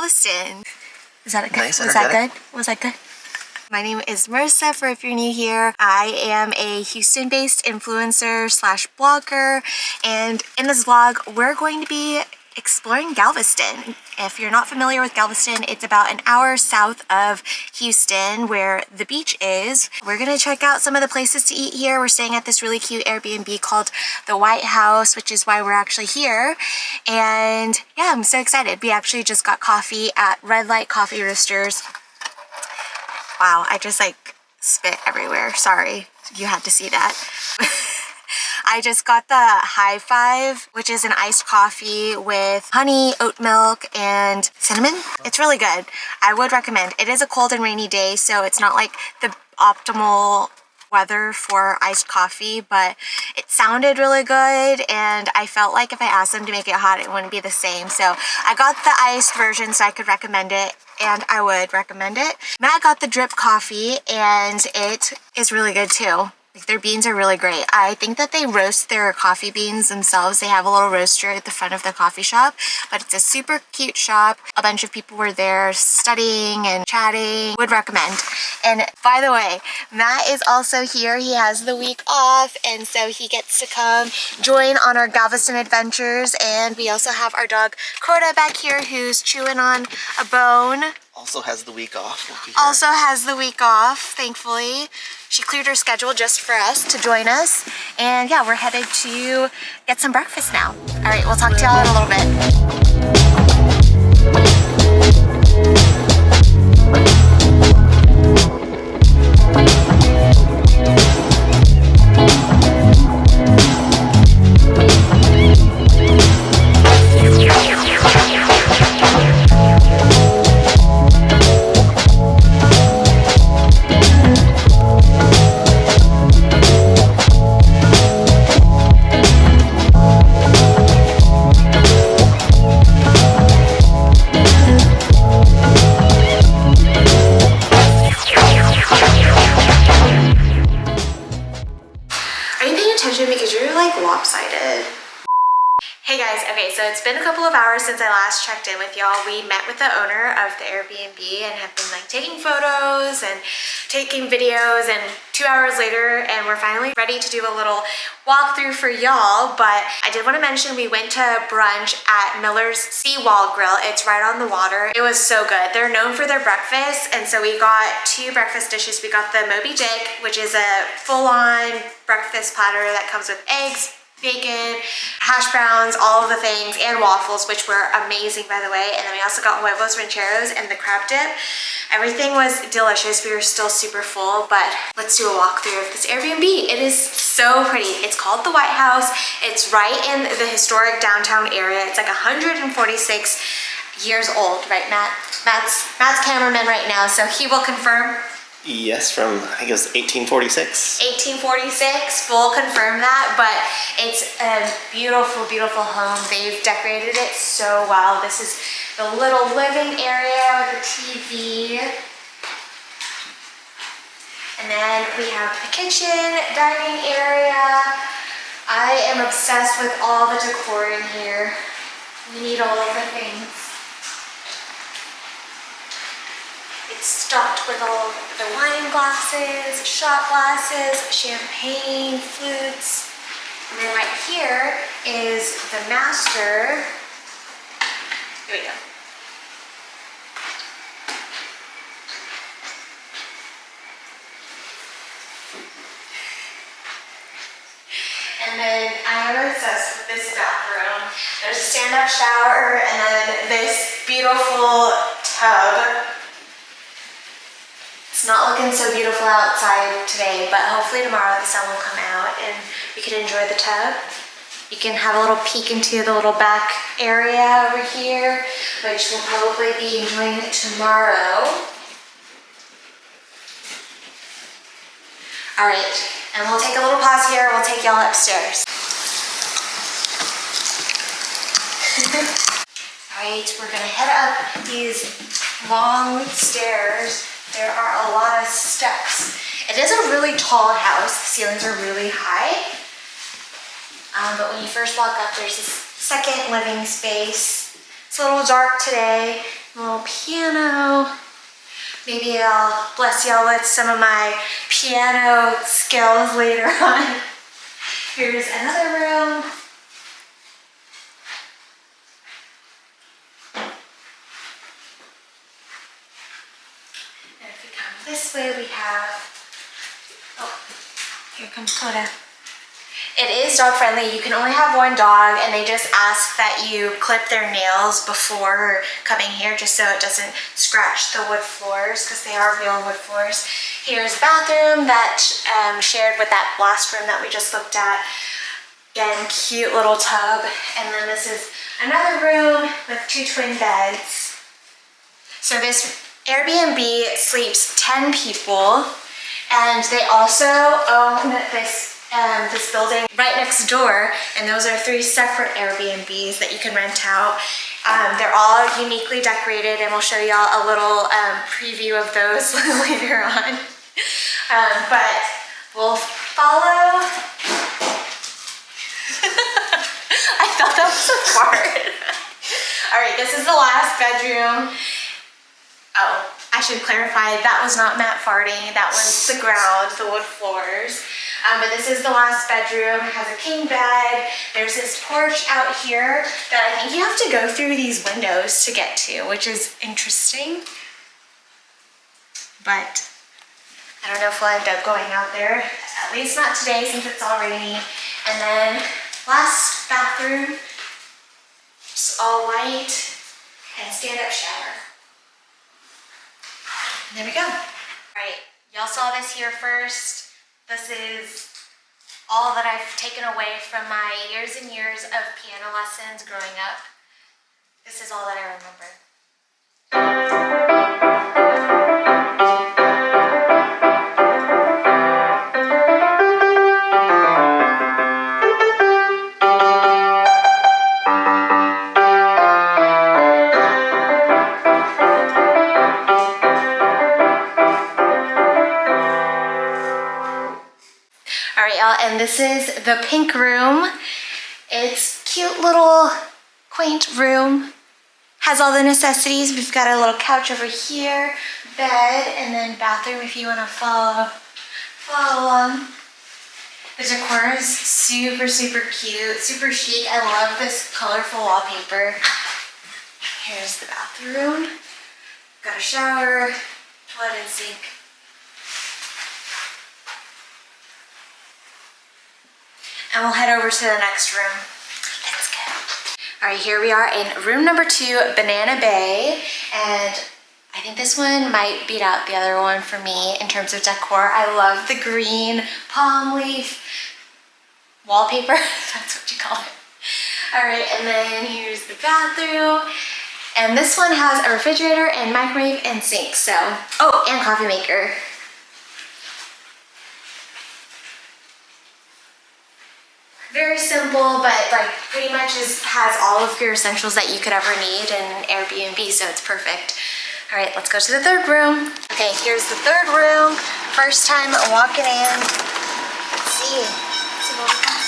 Galveston. Is that good? Nice, Was that good? Was that good? My name is Marissa, for if you're new here. I am a Houston-based influencer slash blogger, and in this vlog, we're going to be exploring Galveston. If you're not familiar with Galveston, it's about an hour south of Houston where the beach is. We're gonna check out some of the places to eat here. We're staying at this really cute Airbnb called the White House, which is why we're actually here. And yeah, I'm so excited. We actually just got coffee at Red Light Coffee Roasters. Wow, I just like spit everywhere. Sorry, you had to see that. I just got the High Five, which is an iced coffee with honey, oat milk, and cinnamon. It's really good. I would recommend. It is a cold and rainy day, so it's not like the optimal weather for iced coffee, but it sounded really good, and I felt like if I asked them to make it hot, it wouldn't be the same. So I got the iced version so I could recommend it, and I would recommend it. Matt got the drip coffee, and it is really good too. Like, their beans are really great. I think that they roast their coffee beans themselves. They have a little roaster at the front of the coffee shop, but it's a super cute shop. A bunch of people were there studying and chatting. Would recommend. And by the way, Matt is also here. He has the week off, and so he gets to come join on our Galveston adventures. And we also have our dog Coda back here who's chewing on a bone. Also has the week off. Also has the week off, thankfully. She cleared her schedule just for us to join us. And yeah, we're headed to get some breakfast now. All right, we'll talk to y'all in a little bit. Hey guys, okay, so it's been a couple of hours since I last checked in with y'all. We met with the owner of the Airbnb and have been like taking photos and taking videos, and 2 hours later and we're finally ready to do a little walkthrough for y'all. But I did want to mention we went to brunch at Miller's Seawall Grill. It's right on the water. It was so good. They're known for their breakfast, and so we got 2 breakfast dishes. We got the Moby Dick, which is a full-on breakfast platter that comes with eggs, bacon, hash browns, all of the things, and waffles, which were amazing, by the way. And then we also got huevos rancheros and the crab dip. Everything was delicious. We were still super full, but let's do a walkthrough of this Airbnb. It is so pretty. It's called the White House. It's right in the historic downtown area. It's like 146 years old, right, Matt? Matt's cameraman right now, so he will confirm. Yes, from, I think it was 1846. 1846, we'll confirm that, but it's a beautiful, beautiful home. They've decorated it so well. This is the little living area with a TV. And then we have the kitchen, dining area. I am obsessed with all the decor in here. We need all of the things. It's stocked with all of the wine glasses, shot glasses, champagne, flutes. And then right here is the master. Here we go. And then I am obsessed with this bathroom. There's a stand-up shower and then this beautiful tub. It's not looking so beautiful outside today, but hopefully tomorrow the sun will come out and we can enjoy the tub. You can have a little peek into the little back area over here, which we'll probably be enjoying tomorrow. All right, and we'll take a little pause here. We'll take y'all upstairs. All right, we're gonna head up these long stairs. There are a lot of steps. It is a really tall house. The ceilings are really high. But when you first walk up, there's this second living space. It's a little dark today. little piano. Maybe I'll bless y'all with some of my piano skills later on. Here's another room. And if we come this way, we have, oh, here comes Coda. It is dog friendly. You can only have one dog, and they just ask that you clip their nails before coming here just so it doesn't scratch the wood floors, because they are real wood floors. Here's a bathroom that shared with that last room that we just looked at. Again, cute little tub. And then this is another room with 2 twin beds. So this Airbnb sleeps 10 people, and they also own this building right next door, and those are 3 separate Airbnbs that you can rent out. They're all uniquely decorated, and we'll show y'all a little preview of those later on. But we'll follow. I thought that was a fart. All right, this is the last bedroom. Oh, I should clarify, that was not Matt farting. That was the ground, the wood floors. But this is the last bedroom. It has a king bed. There's this porch out here that I think you have to go through these windows to get to, which is interesting. But I don't know if we'll end up going out there. At least not today since it's all rainy. And then last bathroom, just all white, and stand-up shower. And there we go. All right, y'all saw this here first. This is all that I've taken away from my years and years of piano lessons growing up. This is all that I remember. And this is the pink room. It's cute little quaint room. Has all the necessities. We've got a little couch over here, bed, and then bathroom if you want to follow along. The decor is super, super cute, super chic. I love this colorful wallpaper. Here's the bathroom. Got a shower, toilet and sink. And we'll head over to the next room. Let's go. All right, here we are in room number 2, Banana Bay. And I think this one might beat out the other one for me in terms of decor. I love the green palm leaf wallpaper. That's what you call it. All right, and then here's the bathroom. And this one has a refrigerator and microwave and sink. So, oh, and coffee maker. Very simple, but like pretty much has all of your essentials that you could ever need in Airbnb, so it's perfect. All right, let's go to the third room. Okay, here's the third room. First time walking in. Let's see. Let's see what we got.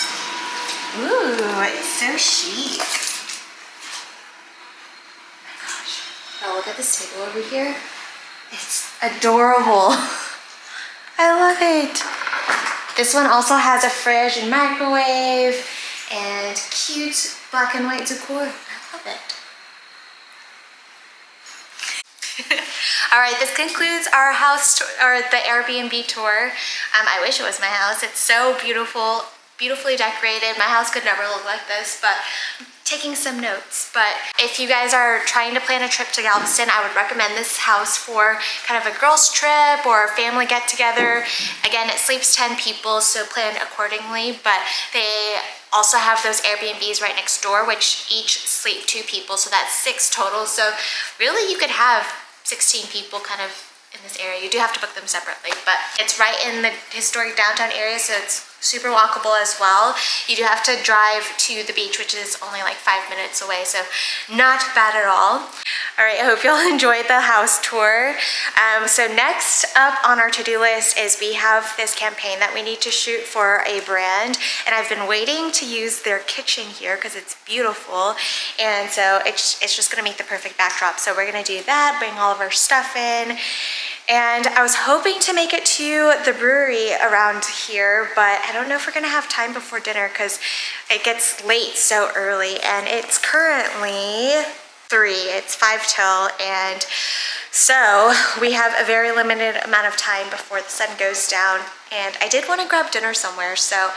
Ooh, it's so chic. Oh my gosh. Oh, look at this table over here. It's adorable. I love it. This one also has a fridge and microwave and cute black and white decor. I love it. All right, this concludes our house or the Airbnb tour. I wish it was my house. It's so beautiful, beautifully decorated. My house could never look like this, but I'm taking some notes. But if you guys are trying to plan a trip to Galveston, I would recommend this house for kind of a girls trip or a family get together. Again, it sleeps 10 people, so plan accordingly, but they also have those Airbnbs right next door, which each sleep 2 people, so that's 6 total. So really you could have 16 people kind of in this area. You do have to book them separately, but it's right in the historic downtown area, so it's super walkable as well. You do have to drive to the beach, which is only like 5 minutes away, so not bad at all. All right, I hope y'all enjoyed the house tour. So next up on our to-do list is we have this campaign that we need to shoot for a brand, and I've been waiting to use their kitchen here because it's beautiful, and so it's just gonna make the perfect backdrop. So we're gonna do that, bring all of our stuff in. And I was hoping to make it to the brewery around here, but I don't know if we're gonna have time before dinner because it gets late so early, and it's currently 3, it's 5 till, and so we have a very limited amount of time before the sun goes down, and I did want to grab dinner somewhere, so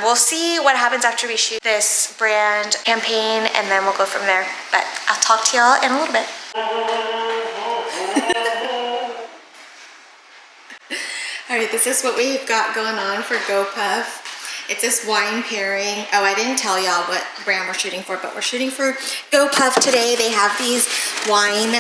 we'll see what happens after we shoot this brand campaign, and then we'll go from there. But I'll talk to y'all in a little bit. All right, this is what we've got going on for GoPuff. It's this wine pairing. Oh, I didn't tell y'all what brand we're shooting for, but we're shooting for GoPuff today. They have these wine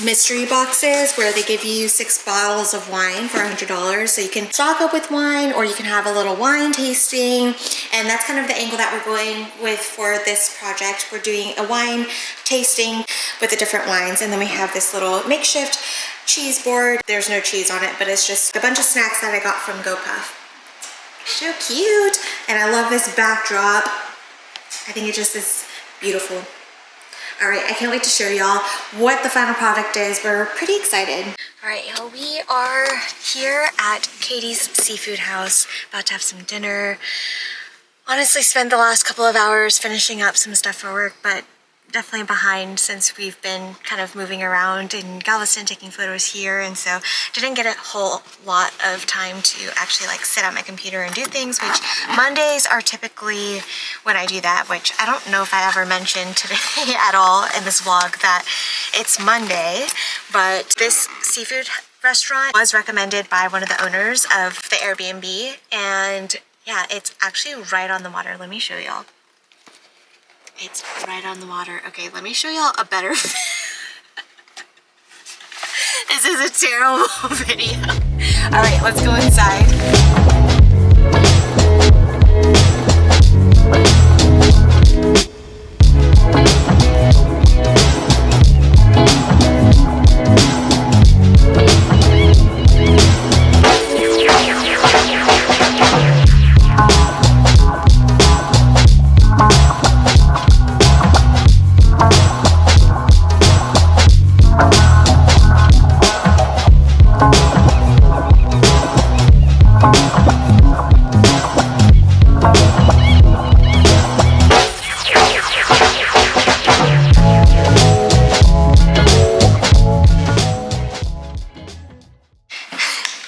mystery boxes where they give you 6 bottles of wine for $100. So you can stock up with wine, or you can have a little wine tasting. And that's kind of the angle that we're going with for this project. We're doing a wine tasting with the different wines. And then we have this little makeshift cheese board. There's no cheese on it, but it's just a bunch of snacks that I got from GoPuff. So cute, and I love this backdrop. I think it just is beautiful. All right, I can't wait to show y'all what the final product is. We're pretty excited. All right, y'all, we are here at Katie's Seafood House, about to have some dinner. Honestly, spent the last couple of hours finishing up some stuff for work, but definitely behind since we've been kind of moving around in Galveston, taking photos here, and so didn't get a whole lot of time to actually like sit at my computer and do things, which Mondays are typically when I do that, which I don't know if I ever mentioned today at all in this vlog that it's Monday, but this seafood restaurant was recommended by one of the owners of the Airbnb, and yeah, it's actually right on the water. Let me show y'all. It's right on the water. Okay, let me show y'all a better This is a terrible video. All right, let's go inside.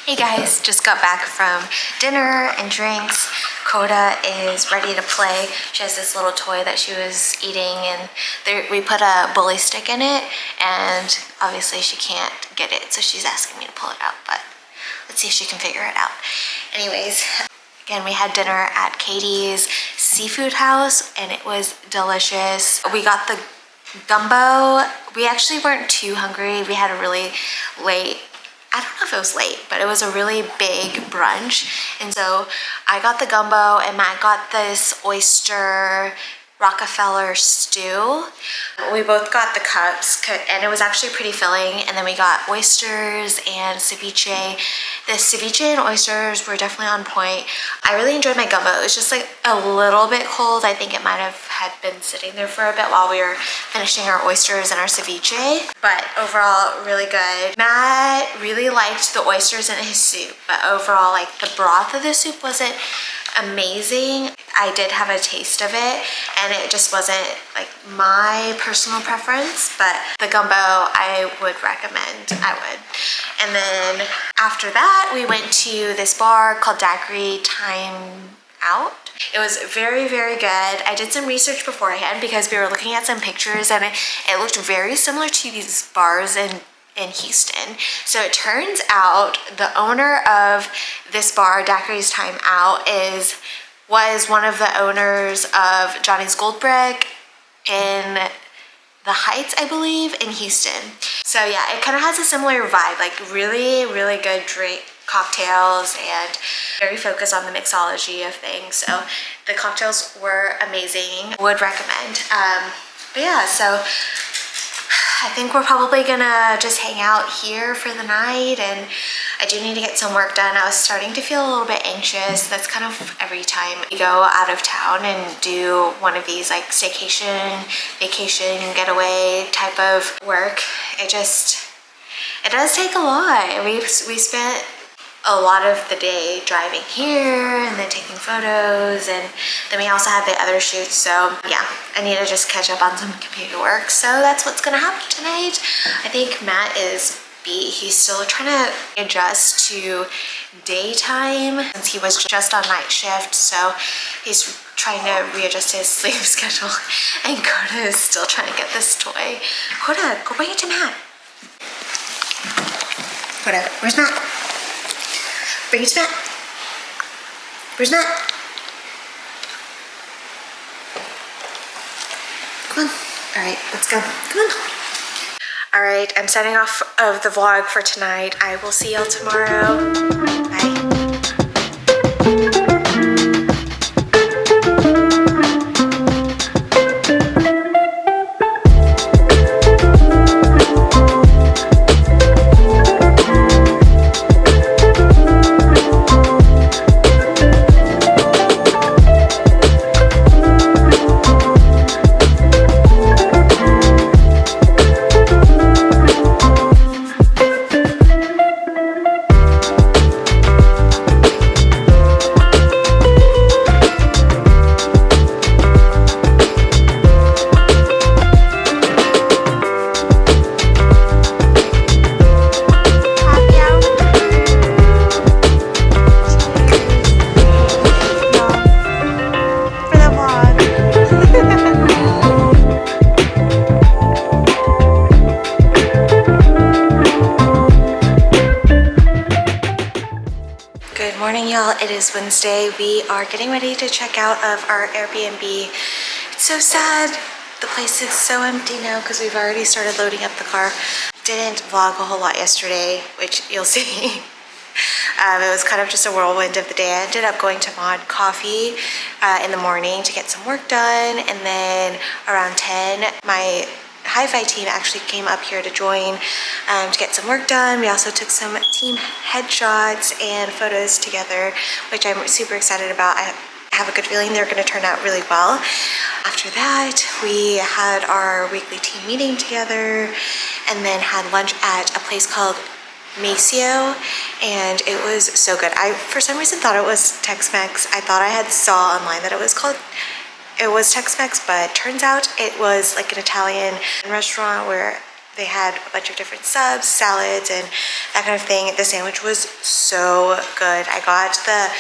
Hey guys, just got back from dinner and drinks. Coda is ready to play. She has this little toy that she was eating, and we put a bully stick in it, and obviously she can't get it, so she's asking me to pull it out, but let's see if she can figure it out. Anyways, again, we had dinner at Katie's Seafood House, and it was delicious. We got the gumbo. We actually weren't too hungry. We had a really late, I don't know if it was late, but it was a really big brunch. And so I got the gumbo, and Matt got this oyster Rockefeller stew. We both got the cups, and it was actually pretty filling. And then we got oysters and ceviche. The ceviche and oysters were definitely on point. I really enjoyed my gumbo. It was just like a little bit cold. I think it might have had been sitting there for a bit while we were finishing our oysters and our ceviche. But overall, really good. Matt really liked the oysters in his soup, but overall, like, the broth of the soup wasn't amazing. I did have a taste of it, and it just wasn't like my personal preference, but the gumbo I would recommend. I would. And then after that, we went to this bar called Daiquiri Time Out. It was very, very good. I did some research beforehand because we were looking at some pictures, and it looked very similar to these bars in Houston. So it turns out the owner of this bar, Daiquiri's Time Out, was one of the owners of Johnny's Gold Brick in the Heights, I believe, in Houston. So yeah, it kind of has a similar vibe, like really, really good cocktails and very focused on the mixology of things. So the cocktails were amazing. Would recommend. But yeah, so I think we're probably gonna just hang out here for the night, and I do need to get some work done. I was starting to feel a little bit anxious. That's kind of every time you go out of town and do one of these like staycation, vacation, getaway type of work. It does take a lot. We spent a lot of the day driving here and then taking photos, and then we also have the other shoots. So yeah, I need to just catch up on some computer work. So that's what's gonna happen tonight. I think Matt is beat. He's still trying to adjust to daytime since he was just on night shift. So he's trying to readjust his sleep schedule, and Coda is still trying to get this toy. Coda, go bring it to Matt. Coda, where's Matt? Bring it to Matt. Where's Matt? Come on. All right, let's go. Come on. All right, I'm signing off of the vlog for tonight. I will see y'all tomorrow. Bye. It is Wednesday. We are getting ready to check out of our Airbnb. It's so sad. The place is so empty now because we've already started loading up the car. Didn't vlog a whole lot yesterday, which you'll see. It was kind of just a whirlwind of the day. I ended up going to Mod Coffee in the morning to get some work done, and then around 10, my hi-fi team actually came up here to join to get some work done. We also took some team headshots and photos together, which I'm super excited about. I have a good feeling they're going to turn out really well. After that, we had our weekly team meeting together and then had lunch at a place called Maceo, and it was so good. I, for some reason, thought it was Tex-Mex. I thought I had saw online that it was Tex-Mex, but turns out it was like an Italian restaurant where they had a bunch of different subs, salads, and that kind of thing. The sandwich was so good. I got the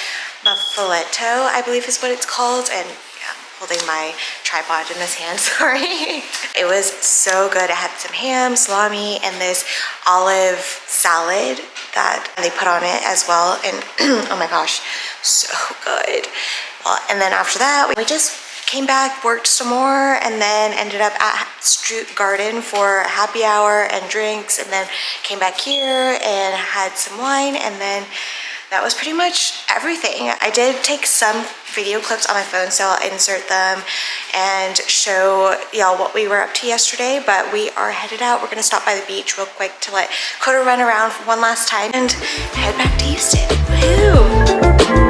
muffaletto, I believe is what it's called, and yeah, I'm holding my tripod in this hand, sorry. It was so good. It had some ham, salami, and this olive salad that they put on it as well, and oh my gosh, so good. Well, and then after that, we just came back, worked some more, and then ended up at Stuttgarden for happy hour and drinks, and then came back here and had some wine, and then that was pretty much everything. I did take some video clips on my phone, so I'll insert them and show y'all what we were up to yesterday, but we are headed out. We're gonna stop by the beach real quick to let Coda run around one last time and head back to Houston. Woohoo!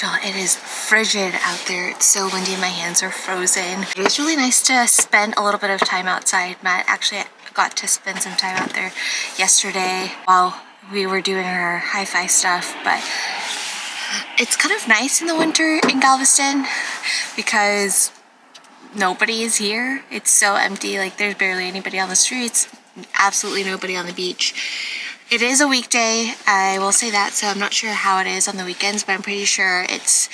Y'all, it is frigid out there. It's so windy and my hands are frozen. It was really nice to spend a little bit of time outside. Matt actually got to spend some time out there yesterday while we were doing our hi-fi stuff, but it's kind of nice in the winter in Galveston because nobody is here. It's so empty, like there's barely anybody on the streets, absolutely nobody on the beach. It is a weekday, I will say that, so I'm not sure how it is on the weekends, but I'm pretty sure it's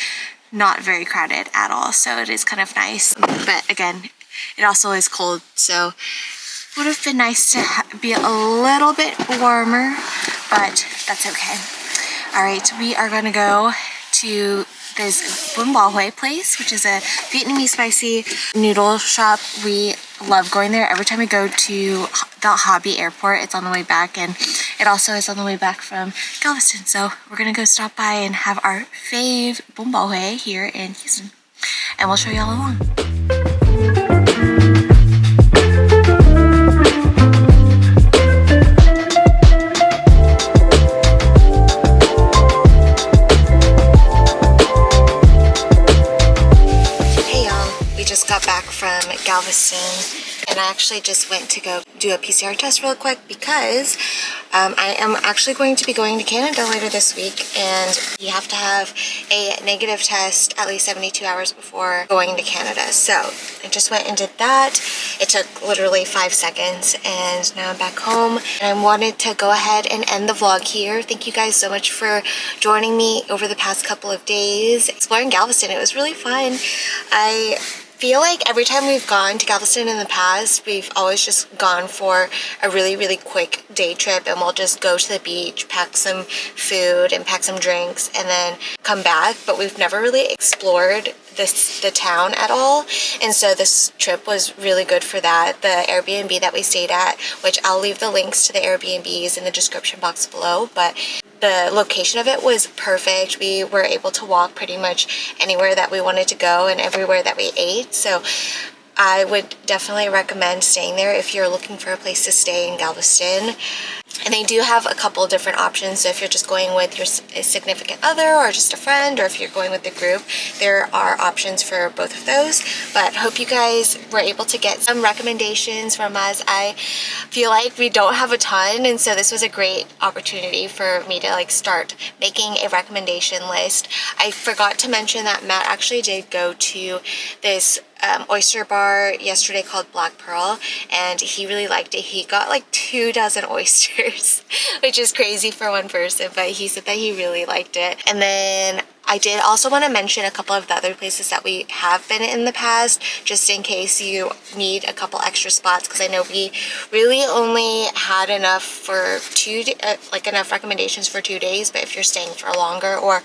not very crowded at all, so it is kind of nice. But again, it also is cold, so Would have been nice to be a little bit warmer, but that's okay. All right, we are gonna go to this Bún Bò Huế place, which is a Vietnamese spicy noodle shop. We love going there. Every time we go to the Hobby Airport, it's on the way back, and it also is on the way back from Galveston. So we're gonna go stop by and have our fave Bún Bò Huế here in Houston, and we'll show you all along. Got back from Galveston, and I actually just went to go do a PCR test real quick because I am actually going to be going to Canada later this week, and you have to have a negative test at least 72 hours before going to Canada. So I just went and did that. It took literally 5 seconds, and now I'm back home, and I wanted to go ahead and end the vlog here. Thank you guys so much for joining me over the past couple of days exploring Galveston. It was really fun. I feel like every time we've gone to Galveston in the past, we've always just gone for a really quick day trip, and we'll just go to the beach, pack some food and pack some drinks, and then come back. But we've never really explored the town at all, and so this trip was really good for that. The Airbnb that we stayed at, which I'll leave the links to the Airbnbs in the description box below, but the location of it was perfect. We were able to walk pretty much anywhere that we wanted to go and everywhere that we ate. So I would definitely recommend staying there if you're looking for a place to stay in Galveston. And they do have a couple different options. So if you're just going with your significant other or just a friend, or if you're going with the group, there are options for both of those. But hope you guys were able to get some recommendations from us. I feel like we don't have a ton, and so this was a great opportunity for me to start making a recommendation list. I forgot to mention that Matt actually did go to this oyster bar yesterday called Black Pearl, and he really liked it. He got 24 oysters, which is crazy for one person, but he said that he really liked it. And then I did also want to mention a couple of the other places that we have been in the past, just in case you need a couple extra spots, because I know we really only had enough for enough recommendations for 2 days, but if you're staying for longer, or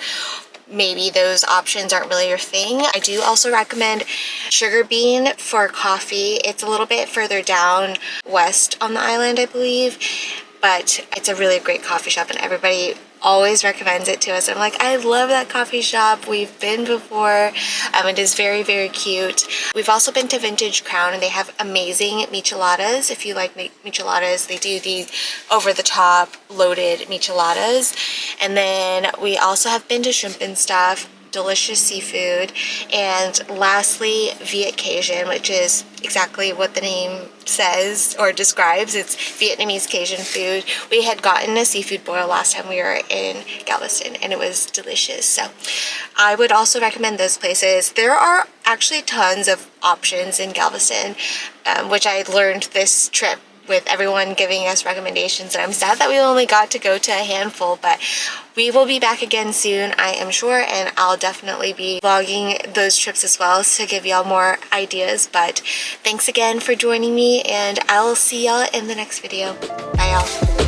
maybe those options aren't really your thing, I do also recommend Sugar Bean for coffee. It's a little bit further down west on the island, I believe, but it's a really great coffee shop, and everybody always recommends it to us. I'm like, I love that coffee shop. We've been before. It is very cute. We've also been to Vintage Crown, and they have amazing micheladas. If you like micheladas, they do these over-the-top loaded micheladas. And then we also have been to Shrimp and Stuff, delicious seafood. And lastly, Viet Cajun, which is exactly what the name says or describes. It's Vietnamese Cajun food. We had gotten a seafood boil last time we were in Galveston, and it was delicious. So I would also recommend those places. There are actually tons of options in Galveston, which I learned this trip with everyone giving us recommendations, and I'm sad that we only got to go to a handful, but we will be back again soon, I am sure, and I'll definitely be vlogging those trips as well to give y'all more ideas. But thanks again for joining me, and I'll see y'all in the next video. Bye y'all.